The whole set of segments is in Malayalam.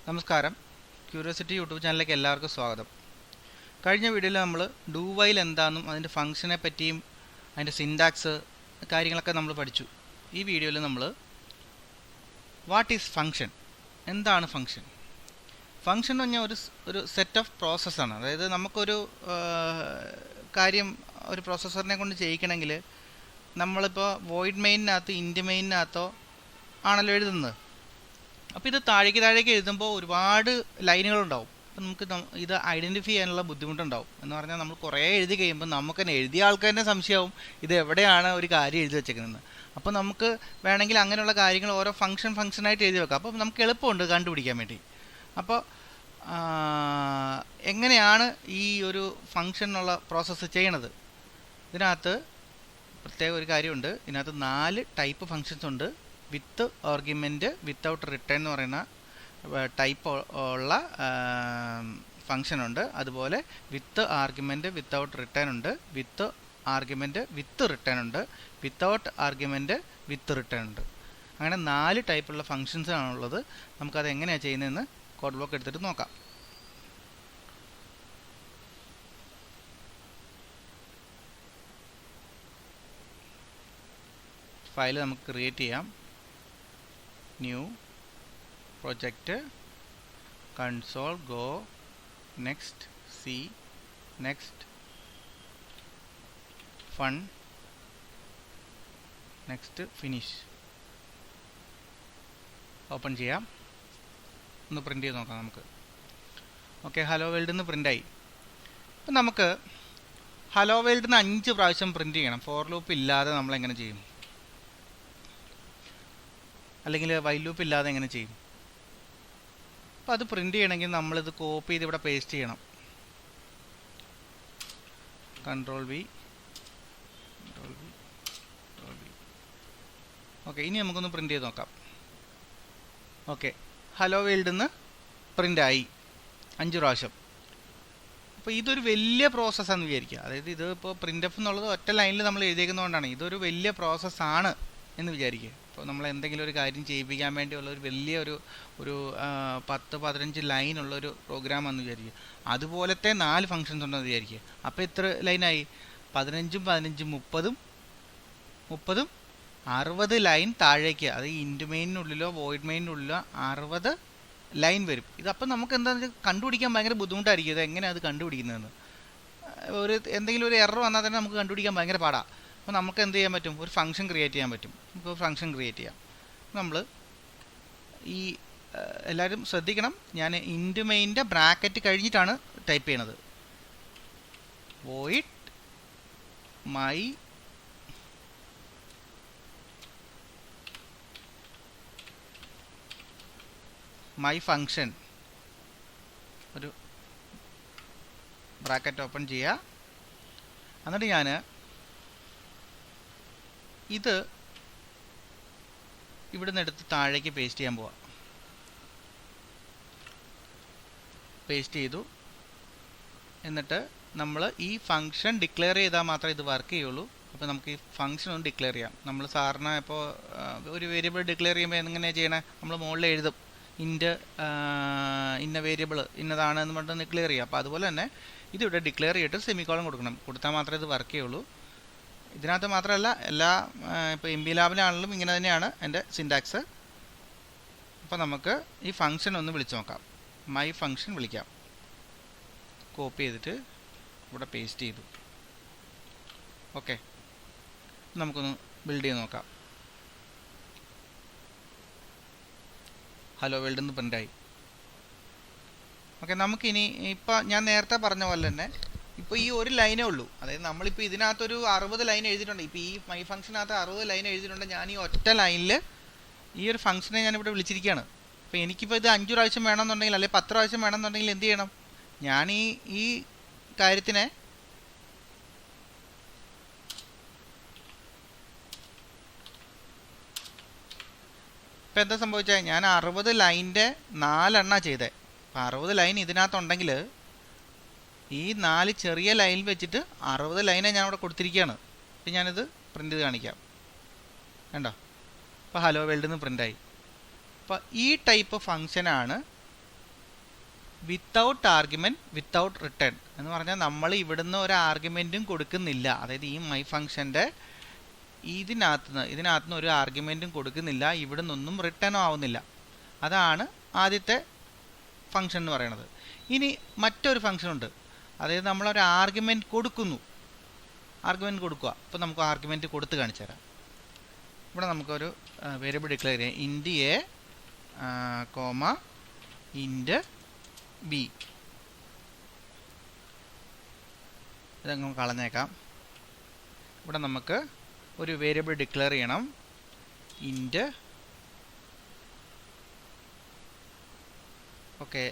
നമസ്കാരം, ക്യൂരിയോസിറ്റി യൂട്യൂബ് ചാനലിലേക്ക് എല്ലാവർക്കും സ്വാഗതം. കഴിഞ്ഞ വീഡിയോയിൽ നമ്മൾ ഡു വൈൽ എന്താണെന്നും അതിൻ്റെ ഫംഗ്ഷനെ പറ്റിയും അതിൻ്റെ സിൻടാക്സ് കാര്യങ്ങളൊക്കെ നമ്മൾ പഠിച്ചു. ഈ വീഡിയോയിൽ നമ്മൾ വാട്ട് ഈസ് ഫംഗ്ഷൻ, എന്താണ് ഫംഗ്ഷൻ? ഫംഗ്ഷൻ എന്ന് പറഞ്ഞാൽ ഒരു സെറ്റ് ഓഫ് പ്രോസസ്സാണ്. അതായത് നമുക്കൊരു കാര്യം ഒരു പ്രോസസ്സറിനെ കൊണ്ട് ചെയ്യിക്കണമെങ്കിൽ നമ്മളിപ്പോൾ വോയിഡ് മെയിനകത്ത് ഇൻറ്റ് മെയിനകത്തോ ആണല്ലോ എഴുതുന്നത്. അപ്പോൾ ഇത് താഴേക്ക് എഴുതുമ്പോൾ ഒരുപാട് ലൈനുകളുണ്ടാവും. അപ്പം നമുക്ക് ഇത് ഐഡൻറ്റിഫൈ ചെയ്യാനുള്ള ബുദ്ധിമുട്ടുണ്ടാവും. എന്ന് പറഞ്ഞാൽ നമ്മൾ കുറേ എഴുതി കഴിയുമ്പോൾ നമുക്ക് തന്നെ എഴുതിയ ആൾക്കാരുടെ സംശയമാവും ഇത് എവിടെയാണ് ഒരു കാര്യം എഴുതി വെച്ചേക്കുന്നത്. അപ്പോൾ നമുക്ക് വേണമെങ്കിൽ അങ്ങനെയുള്ള കാര്യങ്ങൾ ഓരോ ഫംഗ്ഷനായിട്ട് എഴുതി വെക്കാം. അപ്പോൾ നമുക്ക് എളുപ്പമുണ്ട് കണ്ടുപിടിക്കാൻ വേണ്ടി. അപ്പോൾ എങ്ങനെയാണ് ഈ ഒരു ഫംഗ്ഷനുള്ള പ്രോസസ്സ് ചെയ്യണത്? ഇതിനകത്ത് പ്രത്യേക ഒരു കാര്യമുണ്ട്. ഇതിനകത്ത് 4 ടൈപ്പ് ഫംഗ്ഷൻസ് ഉണ്ട്. വിത്ത് ആർഗ്യുമെൻറ്റ്, വിത്തൗട്ട് റിട്ടേൺ എന്ന് പറയുന്ന ടൈപ്പ് ഉള്ള ഫംഗ്ഷനുണ്ട്. അതുപോലെ വിത്ത് ആർഗ്യുമെൻറ്റ് വിത്തൗട്ട് റിട്ടേൺ ഉണ്ട്, വിത്ത് ആർഗ്യുമെൻറ്റ് വിത്ത് റിട്ടേൺ ഉണ്ട്, വിത്തൗട്ട് ആർഗ്യുമെൻറ്റ് വിത്ത് റിട്ടേൺ ഉണ്ട്. അങ്ങനെ 4 ടൈപ്പുള്ള ഫംഗ്ഷൻസ് ആണുള്ളത്. നമുക്കത് എങ്ങനെയാണ് ചെയ്യുന്നതെന്ന് കോഡ് ബ്ലോക്ക് എടുത്തിട്ട് നോക്കാം. ഫയൽ നമുക്ക് ക്രിയേറ്റ് ചെയ്യാം. New project, console, go, next, C, next, fun, next, finish. Open ചെയ്യാം. ഒന്ന് പ്രിൻ്റ് ചെയ്ത് നോക്കാം നമുക്ക്. ഓക്കെ, ഹലോ വേൾഡ് എന്ന് പ്രിൻ്റായി. ഇപ്പം നമുക്ക് ഹലോ വേൾഡ് എന്ന് 5 പ്രാവശ്യം പ്രിൻ്റ് ചെയ്യണം. ഫോർ ലൂപ്പ് ഇല്ലാതെ നമ്മൾ എങ്ങനെ ചെയ്യും? അല്ലെങ്കിൽ വൈൽ ലൂപ്പ് ഇല്ലാതെ എങ്ങനെ ചെയ്യും? അപ്പോൾ അത് പ്രിൻ്റ് ചെയ്യണമെങ്കിൽ നമ്മളിത് കോപ്പി ചെയ്ത് ഇവിടെ പേസ്റ്റ് ചെയ്യണം. Control V. ഓക്കെ, ഇനി നമുക്കൊന്ന് പ്രിൻ്റ് ചെയ്ത് നോക്കാം. ഓക്കെ, ഹലോ വേൾഡ് എന്ന് പ്രിൻ്റായി 5 പ്രാവശ്യം. അപ്പോൾ ഇതൊരു വലിയ പ്രോസസ്സാണെന്ന് വിചാരിക്കുക. അതായത് ഇത് ഇപ്പോൾ പ്രിൻ്റ് എഫ് എന്നുള്ളത് ഒറ്റ ലൈനിൽ നമ്മൾ എഴുതിയേക്കുന്നതുകൊണ്ടാണ് ഇതൊരു വലിയ പ്രോസസ്സാണ് എന്ന് വിചാരിക്കുക. ഇപ്പോൾ നമ്മൾ എന്തെങ്കിലും ഒരു കാര്യം ചെയ്യിപ്പിക്കാൻ വേണ്ടിയുള്ള ഒരു വലിയ ഒരു 10-15 ലൈനുള്ളൊരു പ്രോഗ്രാമാണെന്ന് വിചാരിക്കുക. അതുപോലത്തെ 4 ഫംഗ്ഷൻസ് ഉണ്ടെന്ന് വിചാരിക്കുക. അപ്പോൾ എത്ര ലൈനായി? 15 15 30 60 ലൈൻ താഴേക്ക്. അത് ഇൻറ്റ് മെയിനുള്ളിലോ വോയിഡ് മെയിനുള്ളിലോ 60 ലൈൻ വരും. ഇതപ്പം നമുക്ക് എന്താണെന്ന് വെച്ചാൽ കണ്ടുപിടിക്കാൻ ഭയങ്കര ബുദ്ധിമുട്ടായിരിക്കും. ഇത് എങ്ങനെയാണ് അത് കണ്ടുപിടിക്കുന്നതെന്ന്. എന്തെങ്കിലും ഒരു എറർ വന്നാൽ തന്നെ നമുക്ക് കണ്ടുപിടിക്കാൻ ഭയങ്കര പാടാണ്. അപ്പോൾ നമുക്ക് എന്ത് ചെയ്യാൻ പറ്റും? ഒരു ഫംഗ്ഷൻ ക്രിയേറ്റ് ചെയ്യാൻ പറ്റും. നമുക്ക് ഫംഗ്ഷൻ ക്രിയേറ്റ് ചെയ്യാം. നമ്മൾ ഈ എല്ലാവരും ശ്രദ്ധിക്കണം, ഞാൻ ഇൻറ്റ് മെയിൻ്റെ ബ്രാക്കറ്റ് കഴിഞ്ഞിട്ടാണ് ടൈപ്പ് ചെയ്യണത്. വോയിഡ് മൈ ഫംഗ്ഷൻ, ഒരു ബ്രാക്കറ്റ് ഓപ്പൺ ചെയ്യുക. എന്നിട്ട് ഞാൻ ഇത് ഇവിടുന്ന് എടുത്ത് താഴേക്ക് പേസ്റ്റ് ചെയ്യാൻ പോവാം. പേസ്റ്റ് ചെയ്തു. എന്നിട്ട് നമ്മൾ ഈ ഫംഗ്ഷൻ ഡിക്ലെയർ ചെയ്താൽ മാത്രമേ ഇത് വർക്ക് ചെയ്യുള്ളൂ. അപ്പോൾ നമുക്ക് ഈ ഫംഗ്ഷൻ ഒന്ന് ഡിക്ലെയർ ചെയ്യാം. നമ്മൾ സാറിന് ഇപ്പോൾ ഒരു വേരിയബിൾ ഡിക്ലെയർ ചെയ്യുമ്പോൾ എങ്ങനെയാണ് ചെയ്യണേ? നമ്മൾ മുകളിൽ എഴുതും ഇൻറ്റ് ഇന്ന വേരിയബിൾ ഇന്നതാണ് എന്ന് പറഞ്ഞിട്ട് ഡിക്ലെയർ ചെയ്യുക. അപ്പോൾ അതുപോലെ തന്നെ ഇതിവിടെ ഡിക്ലെയർ ചെയ്തിട്ട് സെമിക്കോളൻ കൊടുക്കണം. കൊടുത്താൽ മാത്രമേ ഇത് വർക്ക് ചെയ്യുള്ളൂ. ഇതിനകത്ത് മാത്രമല്ല, എല്ലാ ഇപ്പോൾ MB ലാബിലാണെങ്കിലും ഇങ്ങനെ തന്നെയാണ് എൻ്റെ സിൻടാക്സ്. അപ്പോൾ നമുക്ക് ഈ ഫംഗ്ഷൻ ഒന്ന് വിളിച്ച് നോക്കാം. മൈ ഫംഗ്ഷൻ വിളിക്കാം. കോപ്പി ചെയ്തിട്ട് ഇവിടെ പേസ്റ്റ് ചെയ്തു. ഓക്കെ, നമുക്കൊന്ന് ബിൽഡ് ചെയ്ത് നോക്കാം. ഹലോ വേൾഡ് എന്ന് പ്രിൻ്റായി. ഓക്കെ, നമുക്കിനി ഇപ്പോൾ ഞാൻ നേരത്തെ പറഞ്ഞ പോലെ തന്നെ ഇപ്പോൾ ഈ ഒരു ലൈനേ ഉള്ളൂ. അതായത് നമ്മളിപ്പോൾ ഇതിനകത്തൊരു 60 ലൈൻ എഴുതിയിട്ടുണ്ട്. ഇപ്പോൾ ഈ മൈ ഫംഗ്ഷനകത്ത് 60 ലൈൻ എഴുതിയിട്ടുണ്ട്. ഞാൻ ഈ ഒറ്റ ലൈനിൽ ഈ ഒരു ഫംഗ്ഷനെ ഞാനിവിടെ വിളിച്ചിരിക്കുകയാണ്. അപ്പോൾ എനിക്കിപ്പോൾ ഇത് 5 പ്രാവശ്യം വേണമെന്നുണ്ടെങ്കിൽ അല്ലെങ്കിൽ 10 പ്രാവശ്യം വേണമെന്നുണ്ടെങ്കിൽ എന്ത് ചെയ്യണം? ഞാൻ ഈ കാര്യത്തിനെ ഇപ്പോൾ എന്താ സംഭവിച്ചാൽ ഞാൻ 60 ലൈനിൻ്റെ 4 എണ്ണ ചെയ്തേ. അപ്പോൾ 60 ലൈൻ ഇതിനകത്തുണ്ടെങ്കിൽ ഈ 4 ചെറിയ ലൈനിൽ വെച്ചിട്ട് 60 ലൈനെ ഞാൻ ഇവിടെ കൊടുത്തിരിക്കുകയാണ്. അപ്പം ഞാനിത് പ്രിൻ്റ് ചെയ്ത് കാണിക്കാം. കണ്ടോ? അപ്പോൾ ഹലോ വേൾഡ് എന്ന് പ്രിൻ്റായി. അപ്പോൾ ഈ ടൈപ്പ് ഫംഗ്ഷനാണ് വിത്തൗട്ട് ആർഗ്യുമെൻറ്റ് വിത്തൗട്ട് റിട്ടേൺ എന്ന് പറഞ്ഞാൽ നമ്മൾ ഇവിടുന്ന് ഒരു ആർഗ്യുമെൻറ്റും കൊടുക്കുന്നില്ല. അതായത് ഈ മൈ ഫംഗ്ഷൻ്റെ ഇതിനകത്തുനിന്ന് ഒരു ആർഗ്യുമെൻറ്റും കൊടുക്കുന്നില്ല, ഇവിടെ നിന്നൊന്നും റിട്ടേണും ആവുന്നില്ല. അതാണ് ആദ്യത്തെ ഫംഗ്ഷൻ എന്ന് പറയുന്നത്. ഇനി മറ്റൊരു ഫംഗ്ഷൻ ഉണ്ട്, അതായത് നമ്മളൊരു ആർഗ്യുമെൻറ്റ് കൊടുക്കുന്നു, ആർഗ്യുമെൻറ്റ് കൊടുക്കുക. അപ്പോൾ നമുക്ക് ആർഗ്യുമെൻറ്റ് കൊടുത്ത് കാണിച്ചു തരാം. ഇവിടെ നമുക്കൊരു വേരിയബിൾ ഡിക്ലെയർ ചെയ്യാം, ഇൻറ്റ് എ കോമ ഇൻറ്റ് ബി. ഇതങ്ങ് കളഞ്ഞേക്കാം. ഇവിടെ നമുക്ക് ഒരു വേരിയബിൾ ഡിക്ലെയർ ചെയ്യണം, ഇൻറ്റ് ഓക്കെ.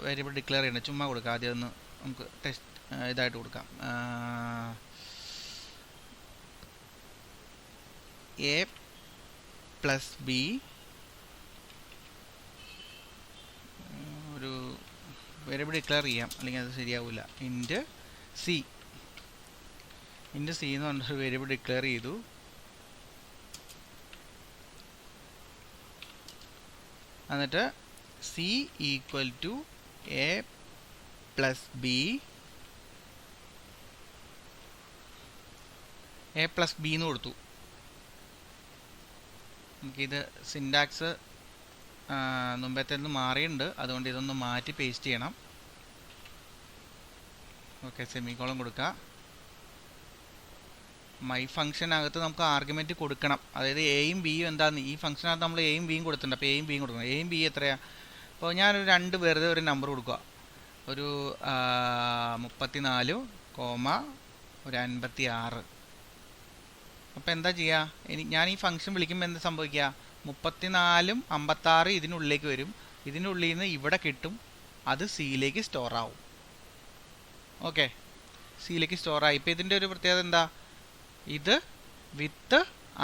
വേരിയബിൾ ഡിക്ലെയർ ചെയ്യണം, ചുമ്മാ കൊടുക്കാം. ആദ്യം ഒന്ന് നമുക്ക് ടെസ്റ്റ് ഇതായിട്ട് കൊടുക്കാം, എ പ്ലസ് ബി. ഒരു വേരിയബിൾ ഡിക്ലെയർ ചെയ്യാം, അല്ലെങ്കിൽ അത് ശരിയാവില്ല. ഇൻറ്റ് സി എന്ന് പറഞ്ഞൊരു വേരിയബിൾ ഡിക്ലെയർ ചെയ്തു. എന്നിട്ട് C equal to A plus B എന്ന് കൊടുത്തു. നമുക്കിത് സിൻടാക്സ് മുമ്പത്തെ നിന്ന് മാറിയിട്ടുണ്ട്, അതുകൊണ്ട് ഇതൊന്ന് മാറ്റി പേസ്റ്റ് ചെയ്യണം. ഓക്കെ, സെമിക്കോളം കൊടുക്കുക. മൈ ഫംഗ്ഷനകത്ത് നമുക്ക് ആർഗ്യുമെൻറ്റ് കൊടുക്കണം, അതായത് എയും ബിയും എന്താന്ന് ഈ ഫംഗ്ഷനകത്ത് നമ്മൾ എയും ബിയും കൊടുത്തിട്ടുണ്ട്. അപ്പോൾ എയും ബിയും കൊടുക്കണം. എയും ബി എത്രയാണ്? അപ്പോൾ ഞാനൊരു 2 വെറുതെ ഒരു നമ്പർ കൊടുക്കുക, ഒരു 34, ഒരു 56. അപ്പോൾ എന്താ ചെയ്യുക? ഞാൻ ഈ ഫംഗ്ഷൻ വിളിക്കുമ്പോൾ എന്താ സംഭവിക്കുക? 34ഉം 56 ഇതിനുള്ളിലേക്ക് വരും, ഇതിനുള്ളിൽ നിന്ന് ഇവിടെ കിട്ടും, അത് സിയിലേക്ക് സ്റ്റോർ ആവും. ഓക്കെ, സിയിലേക്ക് സ്റ്റോർ ആയി. ഇപ്പോൾ ഇതിൻ്റെ ഒരു പ്രത്യേകത എന്താ? ഇത് വിത്ത്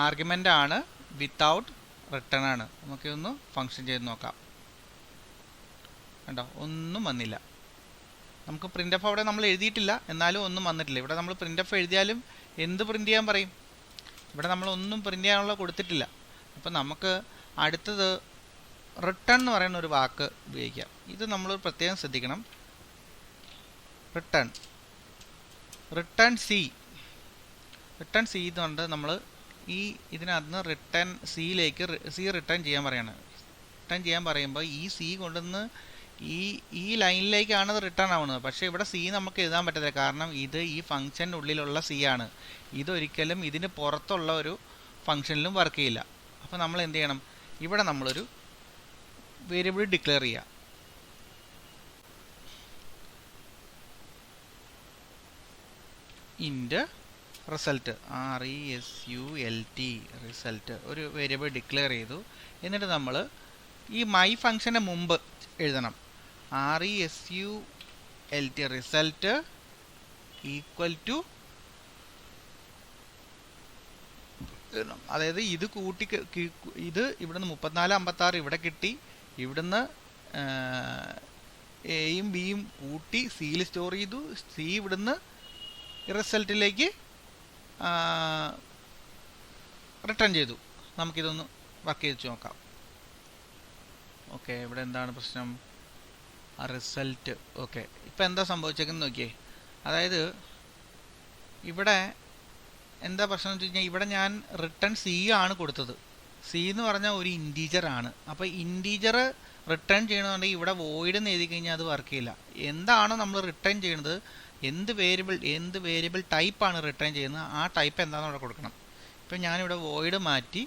ആർഗ്യുമെൻ്റ് ആണ്, വിത്തൗട്ട് റിട്ടേൺ ആണ്. നമുക്കിതൊന്ന് ഫംഗ്ഷൻ ചെയ്ത് നോക്കാം. കണ്ടോ, ഒന്നും വന്നില്ല. നമുക്ക് പ്രിൻ്റ് എഫ് അവിടെ നമ്മൾ എഴുതിയിട്ടില്ല, എന്നാലും ഒന്നും വന്നിട്ടില്ല. ഇവിടെ നമ്മൾ പ്രിൻ്റ് എഫ് എഴുതിയാലും എന്ത് പ്രിൻ്റ് ചെയ്യാൻ പറയും? ഇവിടെ നമ്മൾ ഒന്നും പ്രിൻ്റ് ചെയ്യാനുള്ള കൊടുത്തിട്ടില്ല. അപ്പം നമുക്ക് അടുത്തത് റിട്ടേൺ എന്ന് പറയുന്ന ഒരു വാക്ക് ഉപയോഗിക്കാം. ഇത് നമ്മൾ പ്രത്യേകം ശ്രദ്ധിക്കണം. റിട്ടേൺ സി എന്നുകൊണ്ട് നമ്മൾ ഇതിനകത്ത് നിന്ന് റിട്ടേൺ സി റിട്ടേൺ ചെയ്യാൻ പറയാണ്. റിട്ടേൺ ചെയ്യാൻ പറയുമ്പോൾ ഈ സി കൊണ്ടുവന്ന് ഈ ലൈനിലേക്കാണ് അത് റിട്ടേൺ ആവുന്നത്. പക്ഷേ ഇവിടെ സി നമുക്ക് എഴുതാൻ പറ്റത്തില്ല, കാരണം ഇത് ഈ ഫംഗ്ഷൻ്റെ ഉള്ളിലുള്ള സി ആണ്. ഇതൊരിക്കലും ഇതിന് പുറത്തുള്ള ഒരു ഫംഗ്ഷനിലും വർക്ക് ചെയ്യില്ല. അപ്പോൾ നമ്മൾ എന്ത് ചെയ്യണം? ഇവിടെ നമ്മളൊരു വേരിയബിൾ ഡിക്ലെയർ ചെയ്യുക. ഇൻറ്റ് റിസൾട്ട്, RESULT റിസൾട്ട് ഒരു വേരിയബിൾ ഡിക്ലെയർ ചെയ്തു. എന്നിട്ട് നമ്മൾ ഈ മൈ ഫംഗ്ഷന് മുമ്പ് എഴുതണം, RESULT റിസൾട്ട് ഈക്വൽ ടു, അതായത് ഇത് ഇത് ഇവിടുന്ന് 34, 56 ഇവിടെ കിട്ടി, ഇവിടുന്ന് എയും ബിയും കൂട്ടി സിയിൽ സ്റ്റോർ ചെയ്തു, സി ഇവിടുന്ന് റിസൾട്ടിലേക്ക് റിട്ടേൺ ചെയ്തു. നമുക്കിതൊന്ന് വർക്ക് ചെയ്ത് നോക്കാം. ഓക്കെ, ഇവിടെ എന്താണ് പ്രശ്നം? റിസൾട്ട്. ഓക്കെ, ഇപ്പം എന്താ സംഭവിച്ചേക്കെന്ന് നോക്കിയേ. അതായത് ഇവിടെ എന്താ പ്രശ്നം എന്ന് വെച്ച് കഴിഞ്ഞാൽ, ഇവിടെ ഞാൻ റിട്ടേൺ സി ആണ് കൊടുത്തത്. സി എന്ന് പറഞ്ഞാൽ ഒരു ഇൻറ്റീജർ ആണ്. അപ്പോൾ ഇൻറ്റീജർ റിട്ടേൺ ചെയ്യണമെന്നുണ്ടെങ്കിൽ ഇവിടെ വോയിഡ് എന്ന് എഴുതി കഴിഞ്ഞാൽ അത് വർക്ക് ചെയ്യില്ല. എന്താണോ നമ്മൾ റിട്ടേൺ ചെയ്യുന്നത്, എന്ത് വേരിയബിൾ ടൈപ്പാണ് റിട്ടേൺ ചെയ്യുന്നത്, ആ ടൈപ്പ് എന്താണെന്ന് അവിടെ കൊടുക്കണം. ഇപ്പം ഞാനിവിടെ വോയിഡ് മാറ്റി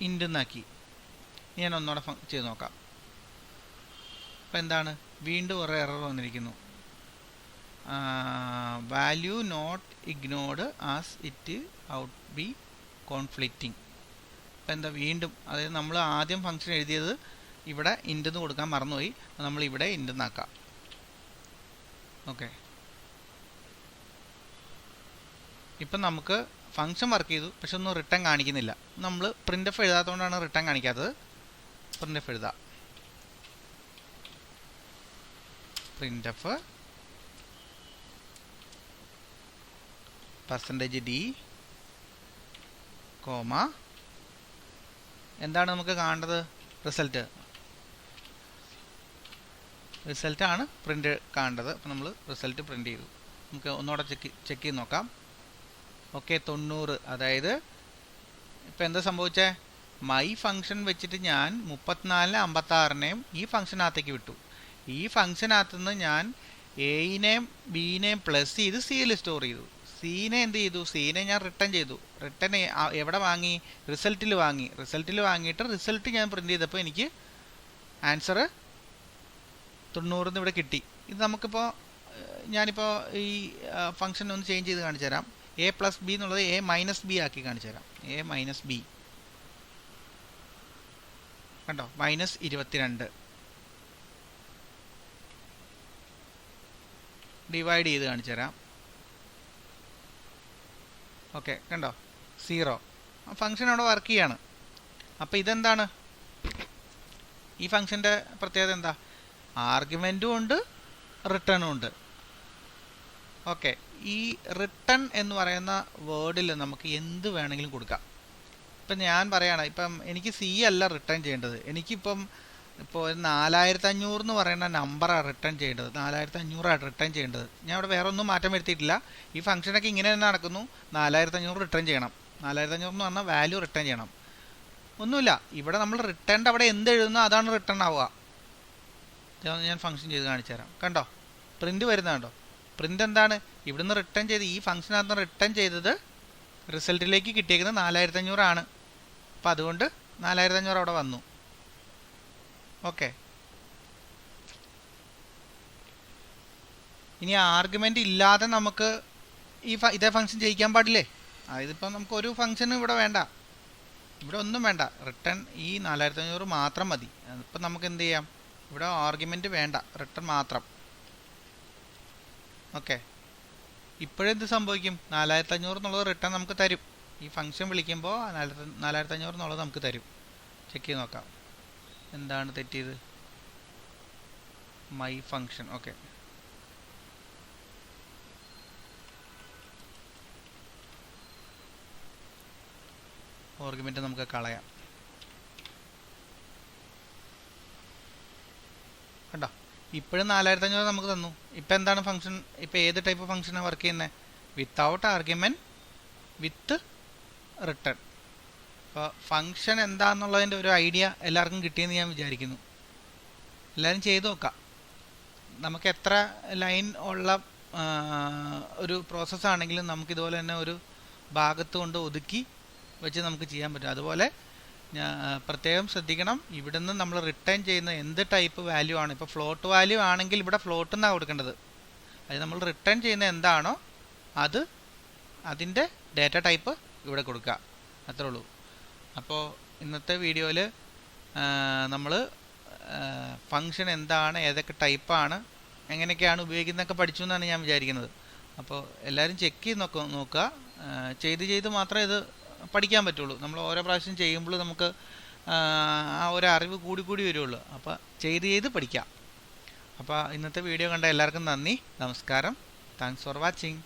ഇൻറ്റ് എന്നാക്കി. ഞാൻ ഒന്നുകൂടെ ചെയ്ത് നോക്കാം. അപ്പം എന്താണ്? വീണ്ടും ഒരു എറർ വന്നിരിക്കുന്നു. Value not ignored as it ought be conflicting. അപ്പം എന്താ? വീണ്ടും, അതായത് നമ്മൾ ആദ്യം ഫംഗ്ഷൻ എഴുതിയത് ഇവിടെ ഇൻറ്റെന്ന് കൊടുക്കാൻ മറന്നുപോയി, നമ്മൾ ഇവിടെ ഇൻറ്റെന്നാക്കാം. ഓക്കെ, ഇപ്പം നമുക്ക് ഫംഗ്ഷൻ വർക്ക് ചെയ്തു, പക്ഷെ ഒന്നും റിട്ടേൺ കാണിക്കുന്നില്ല. നമ്മൾ പ്രിൻ്റ് എഫ് എഴുതാത്തതുകൊണ്ടാണ് റിട്ടേൺ കാണിക്കാത്തത്. പ്രിൻ്റ് എഫ് എഴുതാം. പ്രിൻ്റ് എഫ് %d കോമ എന്താണ് നമുക്ക് കാണേണ്ടത്? റിസൾട്ട്. റിസൾട്ടാണ് പ്രിൻ്റ് കാണേണ്ടത്. അപ്പോൾ നമ്മൾ റിസൾട്ട് പ്രിൻ്റ് ചെയ്തു. നമുക്ക് ഒന്നുകൂടെ ചെക്ക് ചെയ്ത് നോക്കാം. ഓക്കെ, 90. അതായത് ഇപ്പോൾ എന്താ സംഭവിച്ചേ? മൈ ഫംഗ്ഷൻ വെച്ചിട്ട് ഞാൻ 34നെ 56നെയും ഈ ഫംഗ്ഷനകത്തേക്ക് വിട്ടു. ഈ ഫംഗ്ഷനകത്തു നിന്ന് ഞാൻ എയിനെയും ബിനെയും പ്ലസ് ചെയ്ത് സിയിൽ സ്റ്റോർ ചെയ്തു. സീനെ എന്ത് ചെയ്തു? സീനെ ഞാൻ റിട്ടേൺ ചെയ്തു. റിട്ടേൺ എവിടെ വാങ്ങി? റിസൾട്ടിൽ വാങ്ങി. റിസൾട്ടിൽ വാങ്ങിയിട്ട് റിസൾട്ട് ഞാൻ പ്രിൻ്റ് ചെയ്തപ്പോൾ എനിക്ക് ആൻസർ 90 ഇവിടെ കിട്ടി. ഇത് നമുക്കിപ്പോൾ ഞാനിപ്പോൾ ഈ ഫംഗ്ഷൻ ഒന്ന് ചേഞ്ച് ചെയ്ത് കാണിച്ചു തരാം. എ പ്ലസ് ബി എന്നുള്ളത് എ മൈനസ് ബി ആക്കി കാണിച്ചു തരാം. എ മൈനസ് ബി കണ്ടോ, -22 ഡിവൈഡ് ചെയ്ത് കാണിച്ചു തരാം. ഓക്കെ, കണ്ടോ 0. ഫംഗ്ഷൻ അവിടെ വർക്ക് ചെയ്യാണ്. അപ്പോൾ ഇതെന്താണ്? ഈ ഫംഗ്ഷൻ്റെ പ്രത്യേകത എന്താ? ആർഗ്യുമെൻറ്റും ഉണ്ട്, റിട്ടേണും ഉണ്ട്. ഓക്കെ, ഈ റിട്ടേൺ എന്ന് പറയുന്ന വേർഡിൽ നമുക്ക് എന്ത് വേണമെങ്കിലും കൊടുക്കാം. ഇപ്പം ഞാൻ പറയുകയാണ്, ഇപ്പം എനിക്ക് സി അല്ല റിട്ടേൺ ചെയ്യേണ്ടത്. എനിക്കിപ്പം ഇപ്പോൾ 4500 എന്ന് പറയുന്ന നമ്പറാണ് റിട്ടേൺ ചെയ്യേണ്ടത്. 4500 റിട്ടേൺ ചെയ്യേണ്ടത്. ഞാൻ ഇവിടെ വേറെ ഒന്നും മാറ്റം വരുത്തിയിട്ടില്ല. ഈ ഫംഗ്ഷനൊക്കെ ഇങ്ങനെ തന്നെ നടക്കുന്നു. 4500 റിട്ടേൺ ചെയ്യണം. 4500 എന്ന് പറഞ്ഞാൽ വാല്യൂ റിട്ടേൺ ചെയ്യണം. ഒന്നുമില്ല, ഇവിടെ നമ്മൾ റിട്ടേണിൻ്റെ അവിടെ എന്ത് എഴുതുന്നോ അതാണ് റിട്ടേൺ ആവുക. ഞാൻ ഫംഗ്ഷൻ ചെയ്ത് കാണിച്ചു തരാം. കണ്ടോ, പ്രിൻ്റ് വരുന്നത് കണ്ടോ? പ്രിൻ്റ് എന്താണ്? ഇവിടുന്ന് റിട്ടേൺ ചെയ്ത് ഈ ഫംഗ്ഷനകത്ത് റിട്ടേൺ ചെയ്തത് റിസൾട്ടിലേക്ക് കിട്ടിയേക്കുന്നത് 4500 ആണ്. അപ്പം അതുകൊണ്ട് 4500 അവിടെ വന്നു. ഓക്കെ, ഇനി ആർഗ്യുമെൻ്റ് ഇല്ലാതെ നമുക്ക് ഇതേ ഫംഗ്ഷൻ ചെയ്യിക്കാൻ പാടില്ലേ? ഇതിപ്പം നമുക്ക് ഒരു ഫംഗ്ഷനും ഇവിടെ വേണ്ട, ഇവിടെ ഒന്നും വേണ്ട. റിട്ടേൺ ഈ 4500 മാത്രം മതി. ഇപ്പം നമുക്ക് എന്ത് ചെയ്യാം? ഇവിടെ ആർഗ്യുമെൻ്റ് വേണ്ട, റിട്ടേൺ മാത്രം. ഓക്കെ, ഇപ്പോഴെന്ത് സംഭവിക്കും? 4500 എന്നുള്ളത് റിട്ടേൺ നമുക്ക് തരും. ഈ ഫംഗ്ഷൻ വിളിക്കുമ്പോൾ 4500 എന്നുള്ളത് നമുക്ക് തരും. ചെക്ക് ചെയ്ത് നോക്കാം എന്താണ് തെറ്റിയത്. My function. ഓക്കെ, ആർഗ്യുമെൻ്റ് നമുക്ക് കളയാം. കണ്ടോ, ഇപ്പോഴും 4500 നമുക്ക് തന്നു. ഇപ്പം എന്താണ് ഫംഗ്ഷൻ? ഇപ്പം ഏത് ടൈപ്പ് ഫംഗ്ഷനാണ് വർക്ക് ചെയ്യുന്നത്? വിത്തൗട്ട് ആർഗ്യുമെൻറ്റ് വിത്ത് റിട്ടേൺ. അപ്പോൾ ഫംഗ്ഷൻ എന്താണെന്നുള്ളതിൻ്റെ ഒരു ഐഡിയ എല്ലാവർക്കും കിട്ടിയെന്ന് ഞാൻ വിചാരിക്കുന്നു. എല്ലാവരും ചെയ്ത് നോക്കാം. നമുക്ക് എത്ര ലൈൻ ഉള്ള ഒരു പ്രോസസ്സാണെങ്കിലും നമുക്കിതുപോലെ തന്നെ ഒരു ഭാഗത്ത് കൊണ്ട് ഒതുക്കി വെച്ച് നമുക്ക് ചെയ്യാൻ പറ്റും. അതുപോലെ പ്രത്യേകം ശ്രദ്ധിക്കണം, ഇവിടുന്ന് നമ്മൾ റിട്ടേൺ ചെയ്യുന്ന എന്ത് ടൈപ്പ് വാല്യൂ ആണ്. ഇപ്പോൾ ഫ്ലോട്ട് വാല്യൂ ആണെങ്കിൽ ഇവിടെ ഫ്ലോട്ട് എന്നാണ് കൊടുക്കേണ്ടത്. അത് നമ്മൾ റിട്ടേൺ ചെയ്യുന്ന എന്താണോ അതിൻ്റെ ഡാറ്റ ടൈപ്പ് ഇവിടെ കൊടുക്കുക. അത്രേ ഉള്ളൂ. അപ്പോൾ ഇന്നത്തെ വീഡിയോയിൽ നമ്മൾ ഫംഗ്ഷൻ എന്താണ്, ഏതൊക്കെ ടൈപ്പാണ്, എങ്ങനെയൊക്കെയാണ് ഉപയോഗിക്കുന്നതൊക്കെ പഠിച്ചു എന്നാണ് ഞാൻ വിചാരിക്കുന്നത്. അപ്പോൾ എല്ലാവരും ചെക്ക് ചെയ്ത് നോക്കുക. ചെയ്ത് മാത്രമേ ഇത് പഠിക്കാൻ പറ്റുള്ളൂ. നമ്മൾ ഓരോ പ്രാവശ്യം ചെയ്യുമ്പോൾ നമുക്ക് ആ ഒരു അറിവ് കൂടി വരുള്ളൂ. അപ്പോൾ ചെയ്ത് പഠിക്കാം. അപ്പോൾ ഇന്നത്തെ വീഡിയോ കണ്ട എല്ലാവർക്കും നന്ദി, നമസ്കാരം. Thanks for watching.